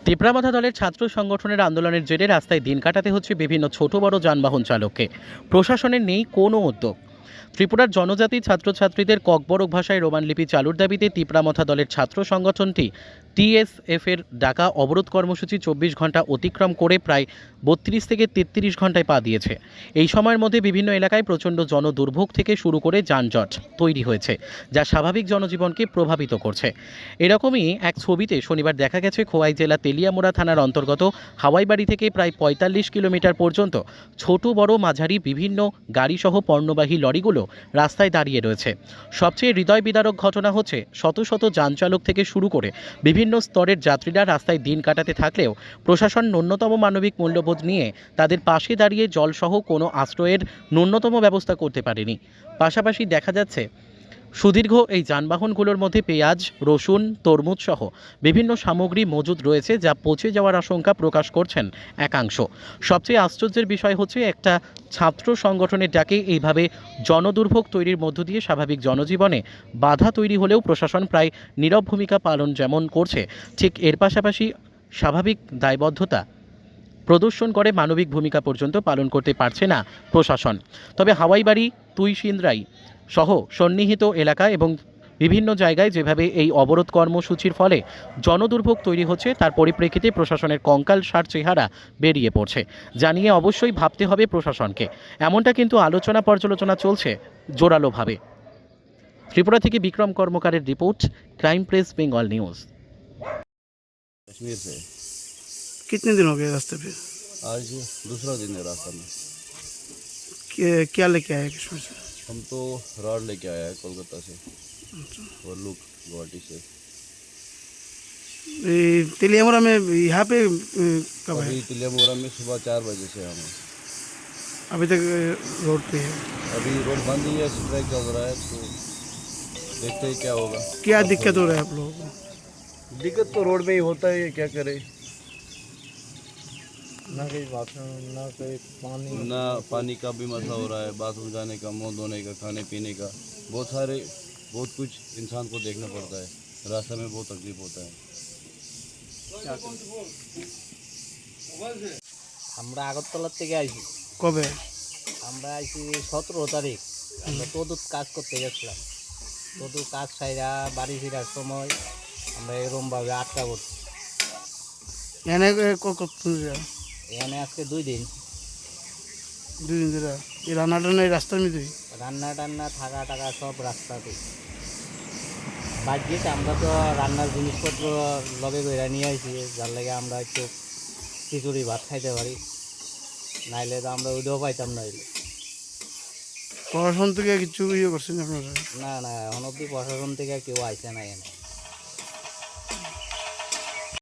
তিপ্রামাথা দলের ছাত্র সংগঠনের আন্দোলনের জেরে রাস্তায় দিন কাটাতে হচ্ছে বিভিন্ন ছোট বড় যানবাহন চালককে। প্রশাসনের নেই কোনো উদ্যোগ। ত্রিপুরার জনজাতি ছাত্রছাত্রীদের ককবরক ভাষায় রোমান লিপি চালুর দাবিতে তিপ্রামাথা দলের ছাত্র সংগঠনটি টিএসএফ এর ডাকা অবরোধ কর্মসূচি 24 ঘন্টা অতিক্রম করে প্রায় 32 থেকে 33 ঘন্টায় পা দিয়েছে। এই সময়ের মধ্যে বিভিন্ন এলাকায় প্রচণ্ড জনদুর্ভোগ থেকে শুরু করে যানজট তৈরি হয়েছে, যা স্বাভাবিক জনজীবনকে প্রভাবিত করছে। এরকমই এক ছবিতে শনিবার দেখা গেছে খোয়াই জেলা তেলিয়ামুড়া থানার অন্তর্গত হাওয়াইবাড়ি থেকে প্রায় 45 কিলোমিটার পর্যন্ত ছোট বড় মাঝারি বিভিন্ন গাড়িসহ পণ্যবাহী লরিগুলো রাস্তায় দাঁড়িয়ে রয়েছে। সবচেয়ে হৃদয় বিদারক ঘটনা হচ্ছে শত শত যানচালক থেকে শুরু করে বিভিন্ন স্তরের যাত্রীরা রাস্তায় দিন কাটাতে থাকলেও প্রশাসন ন্যূনতম মানবিক মূল্যবোধ নিয়ে তাদের পাশে দাঁড়িয়ে জলসহ কোনো আশ্রয়ের ন্যূনতম ব্যবস্থা করতে পারেনি। পাশাপাশি দেখা যাচ্ছে সুদীর্ঘ এই যানবাহনগুলোর মধ্যে পেঁয়াজ, রসুন, তরমুজ সহ বিভিন্ন সামগ্রী মজুদ রয়েছে, যা পচে যাওয়ার আশঙ্কা প্রকাশ করছেন একাংশ। সবচেয়ে আশ্চর্যের বিষয় হচ্ছে একটা ছাত্র সংগঠনের ডাকে এইভাবে জনদুর্ভোগ তৈরির মধ্য দিয়ে স্বাভাবিক জনজীবনে বাধা তৈরি হলেও প্রশাসন প্রায় নীরব ভূমিকা পালন যেমন করছে, ঠিক এর পাশাপাশি স্বাভাবিক দায়বদ্ধতা প্রদর্শন করে মানবিক ভূমিকা পর্যন্ত পালন করতে পারছে না প্রশাসন। তবে হাওয়াইবাড়ি, তুইসিন্দ্রাই সহ সন্নিহিত এলাকা এবং বিভিন্ন জায়গায় যেভাবে এই অবরোধ কর্মসূচির ফলে জনদুর্ভোগ তৈরি হচ্ছে, তার পরিপ্রেক্ষিতে প্রশাসনের কঙ্কালসার চেহারা বেরিয়ে পড়ছে, যা নিয়ে অবশ্যই ভাবতে হবে প্রশাসনকে। এমনটা কিন্তু আলোচনা পর্যালোচনা চলছে জোরালোভাবে। ত্রিপুরা থেকে বিক্রম কর্মকারের report, crime press Bengal news. Kashmir से। कितने दिन हो गए रास्ते पे? आज दूसरा दिन है रास्ता में। क्या लेके आए कश्मीर से? हम तो रॉड लेके आया है कोलकाता से और लुक गुवाहाटी से। तेलियामुरा में यहाँ पे कब है? अभी तिलियामुरा में सुबह 4 बजे से हम हैं। अभी तक रोड पे है? अभी रोड बंद ही है, स्ट्राइक चल रहा है, तो देखते हैं क्या होगा। क्या दिक्कत हो रहा है आप लोगों को? दिक्कत तो रोड में ही होता है, क्या करे। ना कहीं बाथरूम, ना कहीं पानी, ना पानी का भी मसला हो रहा है, बाथरूम जाने का, मुँह धोने का, खाने पीने का, बहुत कुछ इंसान को देखना पड़ता है। रास्ते में बहुत तकलीफ होता है। আমরা আগরতলার থেকে আইছি। कब है? আমরা আইছি 17 তারিখ। আমরা তদুত কাজ করতে গেছিলাম। তদুত কাজ সাইরা বাড়ি ফেরার সময় আমরা এরকমভাবে আটকা পড়ছি। यहाँ कब এখানে আজকে 2 দিন। 2 दिन धरा ये राना टाना रास्ते में थी? রান্না টান্না থাকা টাকা সব রাস্তাতে। বাজেট আমরা তো রান্নার জিনিসপত্র লগে করে নিয়ে আইছি, যার লাগে আমরা একটু খিচুড়ি ভাত খাইতে পারি, নাইলে তো আমরা ওইটাও পাইতাম না। প্রশাসন থেকে কিছু ইয়ে করছেন আপনারা? না না, এখন অব্দি প্রশাসন থেকে কেউ আইসে না এখানে।